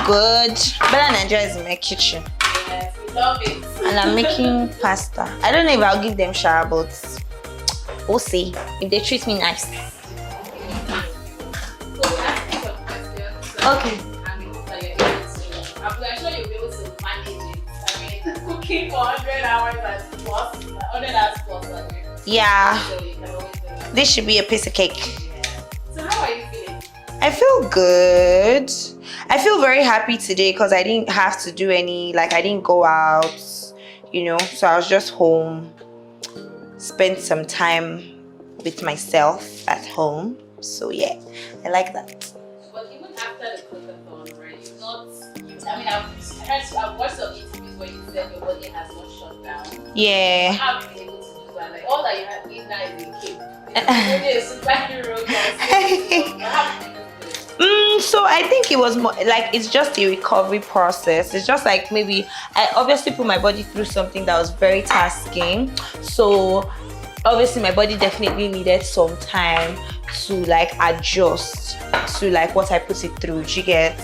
good. BellaNaija is in my kitchen. Yes, we love it. And I'm making pasta. I don't know if I'll give them shower, but we'll see if they treat me nice. Okay. I'm sure you'll be able to manage it. I mean, cooking for 100 hours and plus, 100 hours plus. Yeah. So you can always do that. This should be a piece of cake. So how are you feeling? I feel good. I feel very happy today because I didn't have to do any, I didn't go out, so I was just home, spent some time with myself at home. So yeah, I like that. But even after the cookathon, right, I've watched some interviews where you said your body has not shut down. Yeah. How have you been able to do that? Like all that you had in that is a cake. It's a superhero. So I think it was more it's just a recovery process. It's just like maybe I obviously put my body through something that was very tasking. So obviously my body definitely needed some time to adjust to what I put it through. Do you get?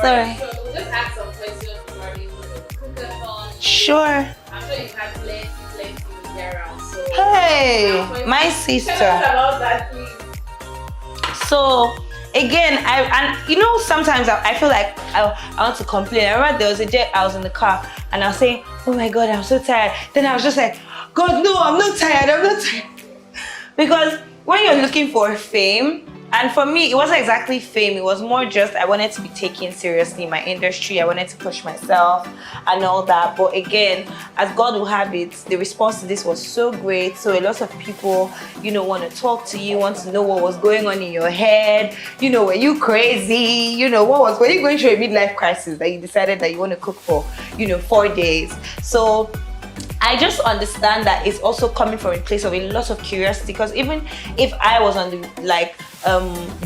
Sorry. So we'll just ask some questions regarding the cookathon. Sure. I'm sure you had plenty to get around. So Hey, my sister. Tell us about that, please. So again, sometimes I feel like I want to complain. I remember there was a day I was in the car and I was saying, oh my God, I'm so tired. Then I was just like, God, no, I'm not tired. Because when you're looking for fame, and for me, it wasn't exactly fame. It was more just I wanted to be taken seriously in my industry. I wanted to push myself and all that. But again, as God will have it, the response to this was so great. So a lot of people, want to talk to you, want to know what was going on in your head. Were you crazy? Were you going through a midlife crisis that you decided that you want to cook for, 4 days? So I just understand that it's also coming from a place of a lot of curiosity, because even if I was on the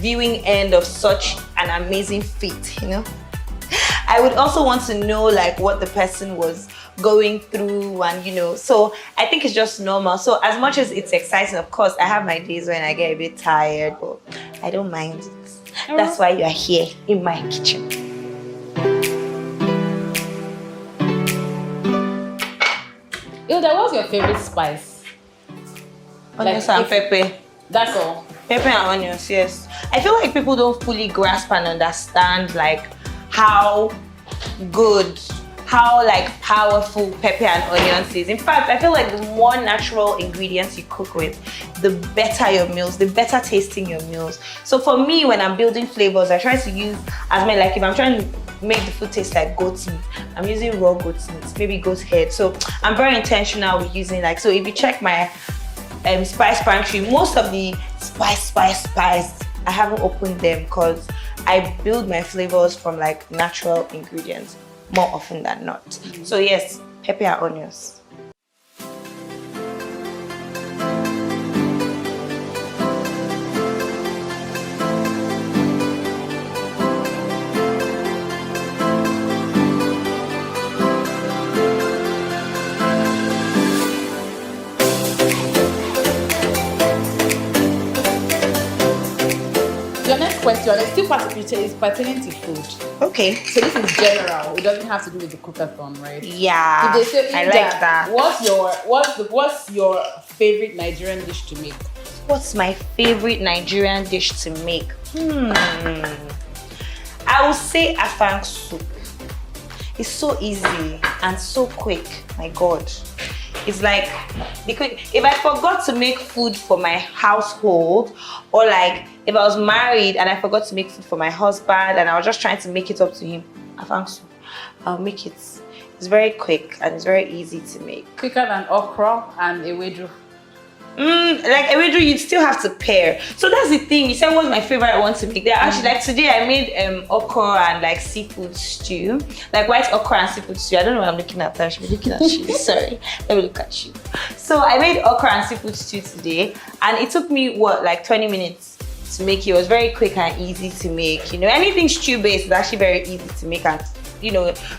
viewing end of such an amazing feat, I would also want to know what the person was going through, and so I think it's just normal. So as much as it's exciting, of course I have my days when I get a bit tired, but I don't mind it. That's why you are here in my kitchen. Hilda, what's your favorite spice? Onions and pepper. That's all? Pepper and onions, yes. I feel like people don't fully grasp and understand how good, how powerful pepper and onions is. In fact, I feel like the more natural ingredients you cook with, the better your meals, the better tasting your meals. So for me, when I'm building flavors, I try to use as many, if I'm trying to make the food taste like goat's meat, I'm using raw goat's meat, maybe goat's head. So I'm very intentional with using so if you check my spice pantry, most of the spice, I haven't opened them because I build my flavors from natural ingredients more often than not. So yes, pepper and onions. Question is still pertaining to food. Okay. So this is general. It doesn't have to do with the cookathon, right? Yeah. If they say, I like that. What's your favorite Nigerian dish to make? What's my favorite Nigerian dish to make? I would say afang soup. It's so easy and so quick. My God. It's if I forgot to make food for my household, or if I was married and I forgot to make food for my husband and I was just trying to make it up to him, afang soup, I'll make it. It's very quick and it's very easy to make. Quicker than okra and ewedu. Ewedu, you still have to pair. So that's the thing. You said what's my favorite I want to make. They're actually today I made okra and seafood stew, white okra and seafood stew. I don't know what I'm looking at. I should be looking at you. Sorry, let me look at you. So I made okra and seafood stew today, and it took me 20 minutes to make it. It was very quick and easy to make. Anything stew based is actually very easy to make and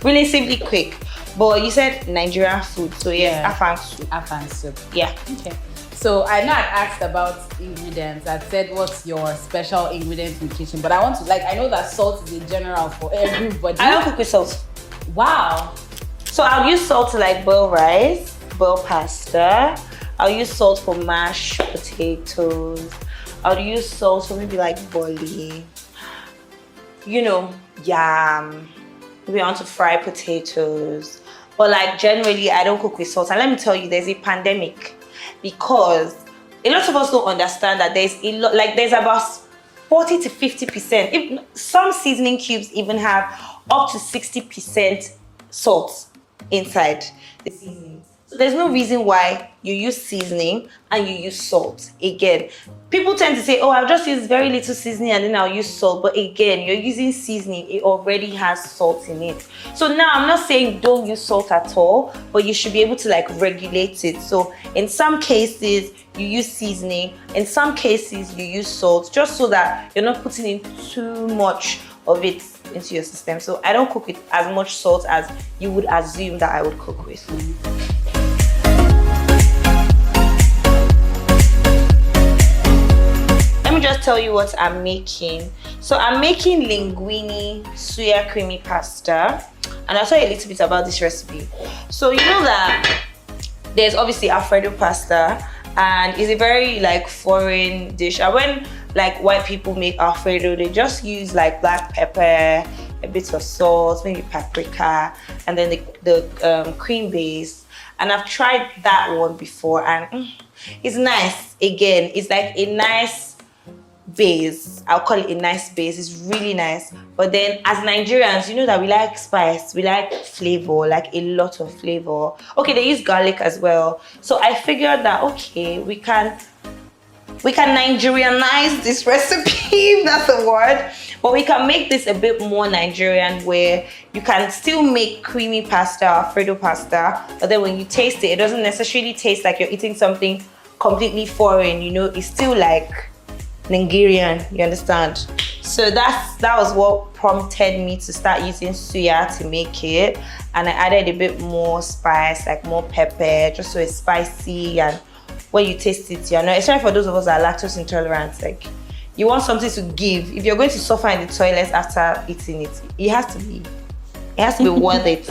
relatively quick. But you said Nigerian food, so yes, afang soup. Afang soup. Yeah. Okay. So I know I've asked about ingredients. I said what's your special ingredient in the kitchen, but I want to I know that salt is a general for everybody. I don't cook with salt. Wow. So I'll use salt to like boil rice, boil pasta. I'll use salt for mashed potatoes. I'll use salt for maybe like boli. You know, yam. Maybe I want to fry potatoes. But like generally, I don't cook with salt. And let me tell you, there's a pandemic because a lot of us don't understand that there's a lot, like there's about 40 to 50%. If some seasoning cubes even have up to 60% salt inside the seasoning. So there's no reason why you use seasoning and you use salt. Again, people tend to say, oh, I'll just use very little seasoning and then I'll use salt. But again, you're using seasoning, it already has salt in it. So now I'm not saying don't use salt at all, but you should be able to like regulate it. So in some cases, you use seasoning. In some cases, you use salt, just so that you're not putting in too much of it into your system. So I don't cook with as much salt as you would assume that I would cook with. Let me just tell you what I'm making. So I'm making Linguine Suya Creamy Pasta, and I'll tell you a little bit about this recipe. So you know that there's obviously Alfredo pasta, and it's a very like foreign dish. And when like white people make Alfredo, they just use like black pepper, a bit of salt, maybe paprika, and then the cream base. And I've tried that one before, and it's nice. Again, it's like a nice base. I'll call it a nice base. It's really nice. But then as Nigerians, you know that we like spice, we like flavor, like a lot of flavor. Okay, they use garlic as well. So I figured that okay, we can Nigerianize this recipe, if that's a word. But we can make this a bit more Nigerian, where you can still make creamy pasta, Alfredo pasta, but then when you taste it, it doesn't necessarily taste like you're eating something completely foreign, you know, it's still like Nigerian, you understand? So that was what prompted me to start using suya to make it, and I added a bit more spice, like more pepper, just so it's spicy, and when you taste it, you know, especially for those of us that are lactose intolerant, like you want something to give. If you're going to suffer in the toilet after eating it, it has to be worth it.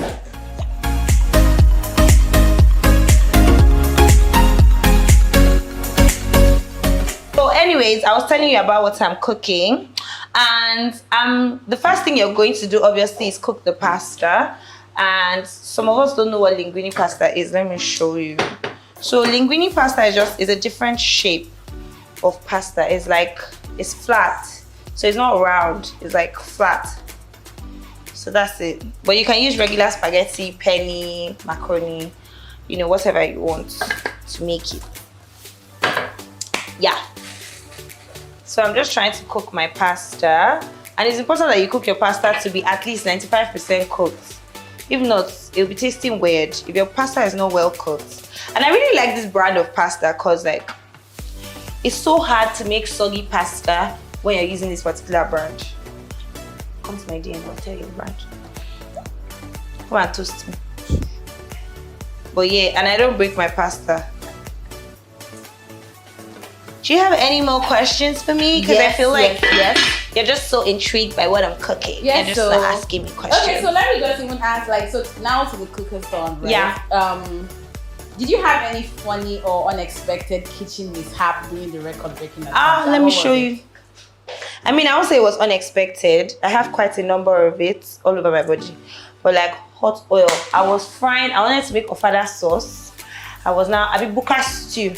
So anyways, I was telling you about what I'm cooking, and the first thing you're going to do obviously is cook the pasta. And some of us don't know what linguine pasta is. Let me show you. So linguine pasta is a different shape of pasta. It's flat, so it's not round, it's like flat. So that's it. But you can use regular spaghetti, penne, macaroni, you know, whatever you want to make it. Yeah. So I'm just trying to cook my pasta, and it's important that you cook your pasta to be at least 95% cooked. If not, it'll be tasting weird if your pasta is not well cooked. And I really like this brand of pasta because like it's so hard to make soggy pasta when you're using this particular brand. Come to my DM, I'll tell you the brand. Come and toast me. But yeah, and I don't break my pasta. Do you have any more questions for me? Because I feel like you're just so intrigued by what I'm cooking. Yes, you're just not asking me questions. Okay, so let me just even ask, like, so now to the cookathon, right? Yeah. Did you have any funny or unexpected kitchen mishap during the record breaking? Let me show you. I mean, I won't say it was unexpected. I have quite a number of it all over my body. But like hot oil, I was frying. I wanted to make ofada sauce. I mean buka stew.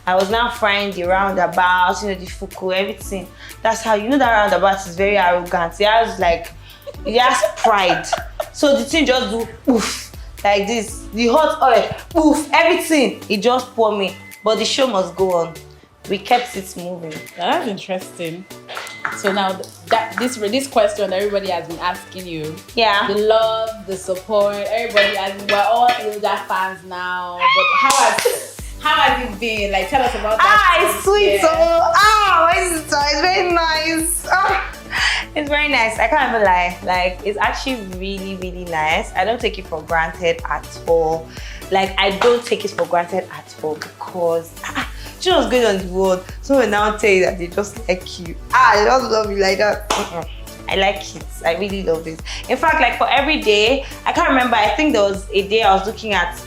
I was now frying the roundabout, you know, the fuku, everything. That's how, you know, that roundabout is very arrogant. It has pride. So the thing just do poof like this. The hot oil, poof, everything. It just poured me. But the show must go on. We kept it moving. That's interesting. So now this question everybody has been asking you. Yeah. The love, the support, everybody we're all Hilda fans now. But how has it been? Like, tell us about that. It's sweet. Yeah. It's very nice. It's very nice. I can't even lie. Like, it's actually really, really nice. I don't take it for granted at all. Like, I don't take it for granted at all because do you know what's going on in the world? Someone now tell you that they just like you. I just love you like that. I like it. I really love it. In fact, like for every day, I can't remember. I think there was a day I was looking at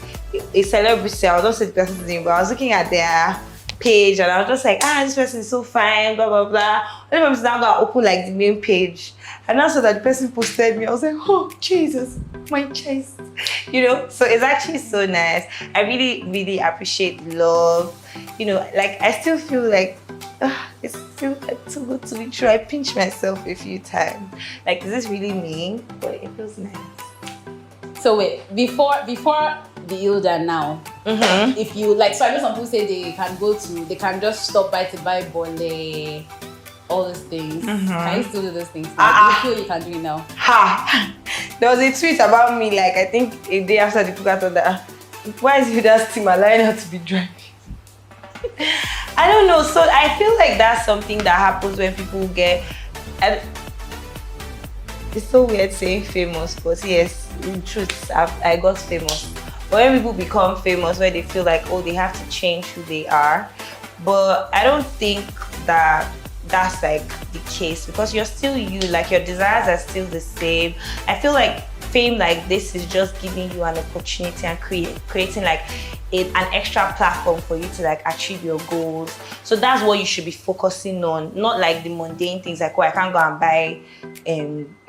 a celebrity. I don't say the person's name, but I was looking at their page and I was just like, this person is so fine, blah blah blah. Then I was now gonna open like the main page, and also that the person posted me. I was like, oh Jesus, my chest, you know. So it's actually so nice. I really appreciate love. You know, like I still feel like it's still like too good to be true. I pinch myself a few times. Like, is this really me? But it feels nice. So wait, before the Hilda now, if you like, so I know some people say they can just stop by to buy bole, all those things. Can you still do those things now? You feel you can do it now? There was a tweet about me, like I think a day after the book, I thought that why is Hilda's team allowing her to be driving? I don't know. So I feel like that's something that happens when people get. It's so weird saying famous, but yes, in truth, I got famous. But when people become famous, where they feel like, oh, they have to change who they are. But I don't think that that's like the case, because you're still you, like your desires are still the same. I feel like fame like this is just giving you an opportunity and creating like an extra platform for you to like achieve your goals. So that's what you should be focusing on, not like the mundane things like, oh, I can't go and buy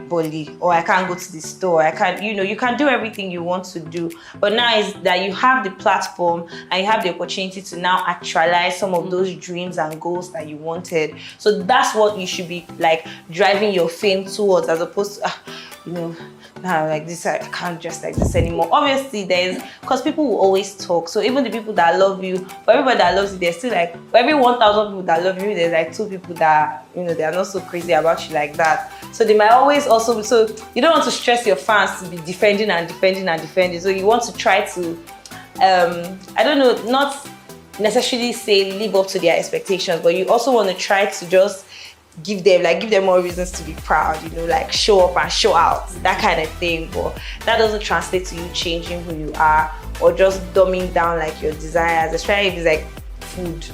Bolly, or I can't go to the store, I can't, you know, you can do everything you want to do. But now is that you have the platform and you have the opportunity to now actualize some of those dreams and goals that you wanted. So that's what you should be like driving your fame towards, as opposed to you know, now like this, I can't just like this anymore. Obviously there's, because people will always talk. So even the people that love you, for everybody that loves you, there's still like, for every 1,000 people that love you, there's like 2 people that, you know, they are not so crazy about you like that. So they might always also, so you don't want to stress your fans to be defending and defending and defending. So you want to try to, I don't know, not necessarily say live up to their expectations, but you also want to try to just give them more reasons to be proud, you know, like show up and show out, that kind of thing. But that doesn't translate to you changing who you are or just dumbing down like your desires, especially if it's like food.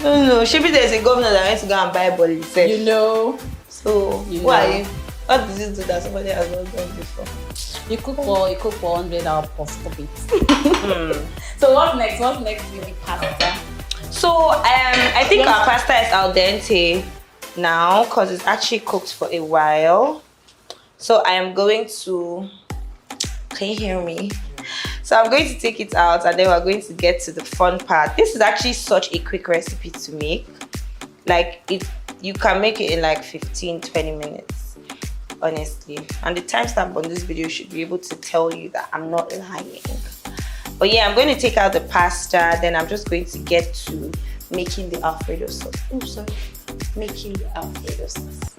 No, maybe there's a governor that went to go and buy body, you know. So why? What did you do that somebody has not done before? You cook for 100 hours plus, stop it. So what's next with the pasta? So I think our pasta is al dente now because it's actually cooked for a while. So I am going to, can you hear me? So I'm going to take it out and then we're going to get to the fun part. This is actually such a quick recipe to make. Like you can make it in like 15-20 minutes, honestly. And the timestamp on this video should be able to tell you that I'm not lying. But yeah, I'm going to take out the pasta, then I'm just going to get to making the Alfredo sauce. Oh, sorry. Making the Alfredo sauce.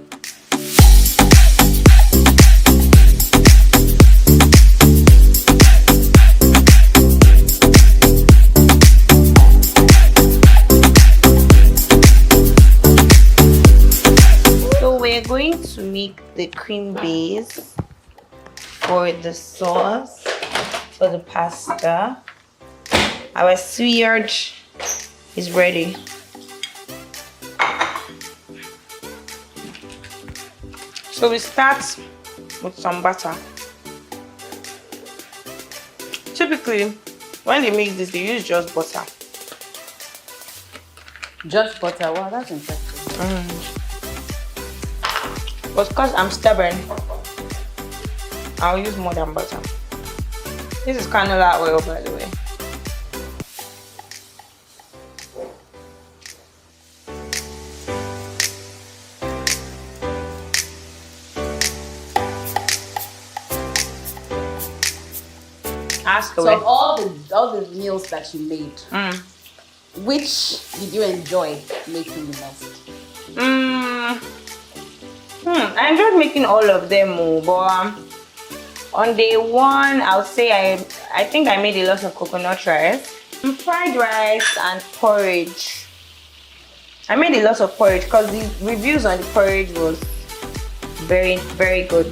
So we're going to make the cream base for the sauce. For the pasta, our suya is ready. So we start with some butter. Typically, when they make this, they use just butter. Just butter? Wow, that's interesting. But because I'm stubborn, I'll use more than butter. This is canola oil, by the way. Ask away. So all the meals that you made, which did you enjoy making the most? I enjoyed making all of them, but on day one, I would say I think I made a lot of coconut rice, fried rice, and porridge. I made a lot of porridge because the reviews on the porridge was very, very good.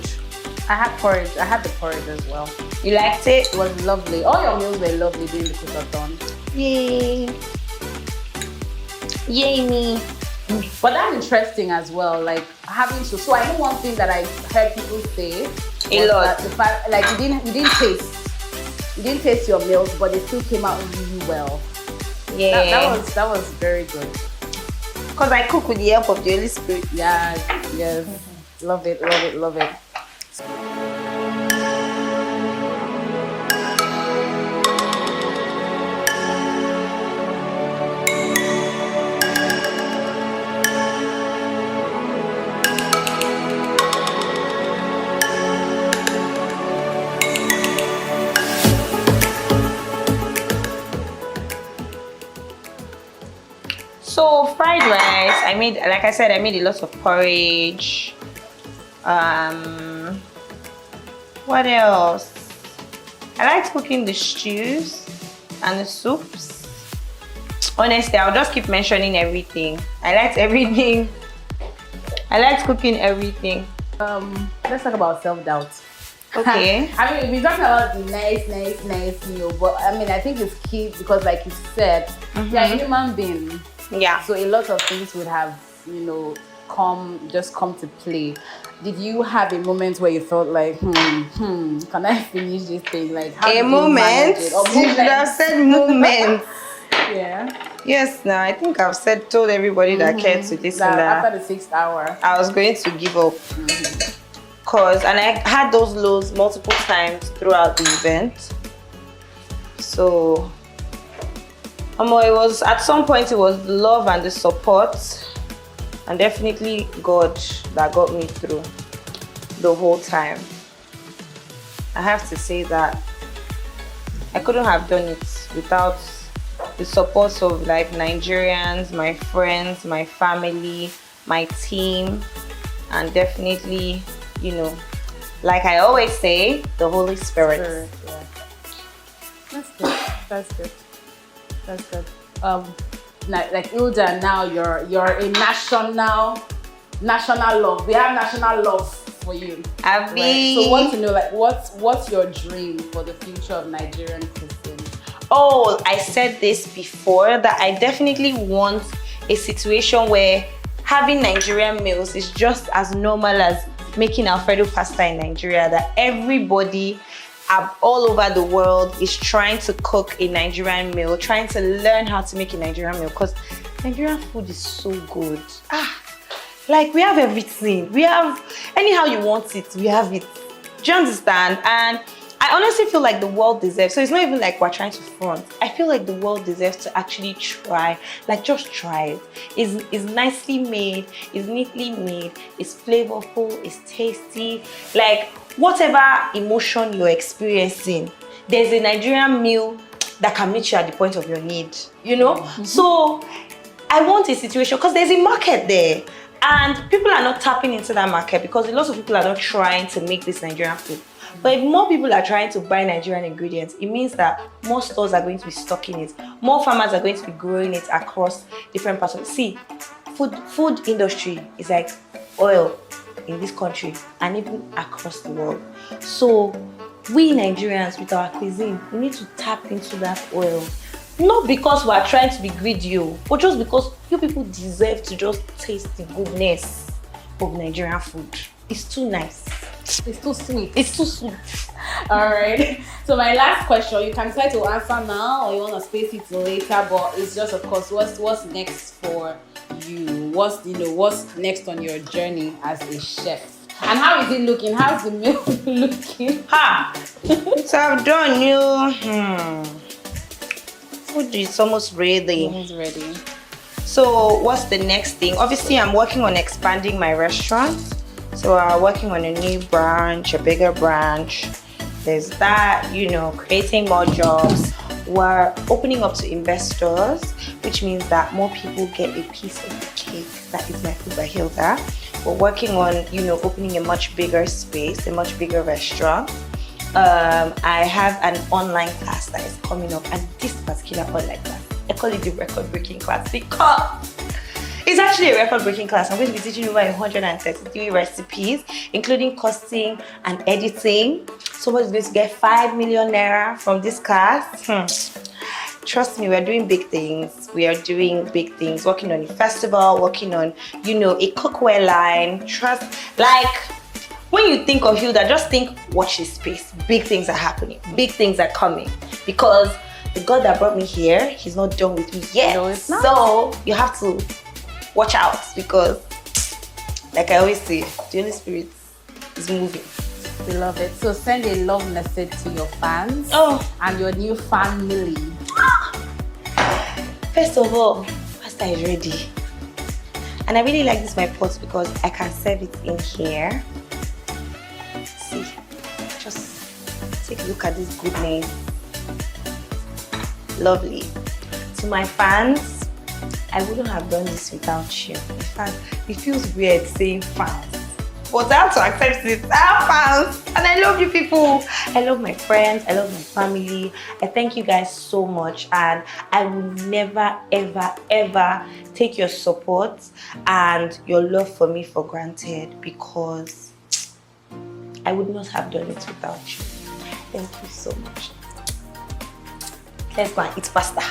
I had porridge. I had the porridge as well. You liked it? It was lovely. All your meals were lovely during the cookathon. Yay! Yay me. But that's interesting as well. Like having to. So I know one thing that I heard people say A lot. that the fact, like you didn't taste your meals, but it still came out really well. Yeah. That was very good. Because I cook with the help of the Holy Spirit. Yes. Love it. So fried rice, I made, like I said, I made a lot of porridge. What else? I liked cooking the stews and the soups. Honestly, I'll just keep mentioning everything. I liked everything. I liked cooking everything. Let's talk about self-doubt. Okay. I mean, we're talking about the nice meal, but I mean, I think it's key because, like you said, you're a human being. Yeah. So a lot of things would have, come to play. Did you have a moment where you thought like, can I finish this thing? Like, how A moment? You should have said moment. Yeah. Yes, now I think I've told everybody that cared to listen that after the 6th hour, I was going to give up. And I had those lows multiple times throughout the event. So, it was at some point it was the love and the support, and definitely God that got me through the whole time. I have to say that I couldn't have done it without the support of like Nigerians, my friends, my family, my team, and definitely, like I always say, the Holy Spirit. Yeah. That's good. Like Hilda, now you're a national love. We have national love for you. Right? So I want to know, like, what's your dream for the future of Nigerian cuisine? Oh, I said this before, that I definitely want a situation where having Nigerian meals is just as normal as making Alfredo pasta in Nigeria, that everybody all over the world is trying to cook a Nigerian meal, trying to learn how to make a Nigerian meal, because Nigerian food is so good. Like we have everything. We have, anyhow you want it, we have it. Do you understand? And I honestly feel like the world deserves, so it's not even like we're trying to front. I feel like the world deserves to actually try, like just try it. It's nicely made, it's neatly made, it's flavorful, it's tasty. Like whatever emotion you're experiencing, there's a Nigerian meal that can meet you at the point of your need, So I want a situation, because there's a market there. And people are not tapping into that market because a lot of people are not trying to make this Nigerian food. But if more people are trying to buy Nigerian ingredients, it means that more stores are going to be stocking it. More farmers are going to be growing it across different parts of it. See, food industry is like oil in this country and even across the world. So we Nigerians with our cuisine, we need to tap into that oil. Not because we are trying to be greedy, but just because you people deserve to just taste the goodness of Nigerian food. It's too nice. It's too sweet. It's too sweet. All right. So my last question, you can try to answer now or you want to space it later, but it's just, of course, what's next for you? What's next on your journey as a chef? And how is it looking? How's the meal looking? So I've done food is almost ready. Almost ready. So what's the next thing? Obviously, I'm working on expanding my restaurant. So I'm working on a new branch, a bigger branch. There's that, creating more jobs. We're opening up to investors, which means that more people get a piece of the cake. That is my food by Hilda. We're working on, opening a much bigger space, a much bigger restaurant. I have an online class that is coming up, and this particular online class, I call it the record-breaking class because it's actually a record-breaking class. I'm going to be teaching over 133 recipes, including costing and editing. Somebody's going to get 5 million naira from this class. trust me, we're doing big things. We are doing big things, working on a festival, working on, you know, a cookware line. Trust, like, when you think of Hilda, just think, watch this space. Big things are happening. Big things are coming. Because the God that brought me here, he's not done with me yet. No, it's not. So you have to watch out, because, like I always say, the Holy Spirit is moving. We love it. So send a love message to your fans and your new family. First of all, pasta is ready. And I really like this my pot because I can serve it in here. See, just take a look at this goodness. Lovely. To my fans, I wouldn't have done this without you. In fact, it feels weird saying fans, but I have to accept it. I have fans, and I love you people. I love my friends. I love my family. I thank you guys so much, and I will never, ever, ever take your support and your love for me for granted, because I would not have done it without you. Thank you so much. Let's go and eat pasta.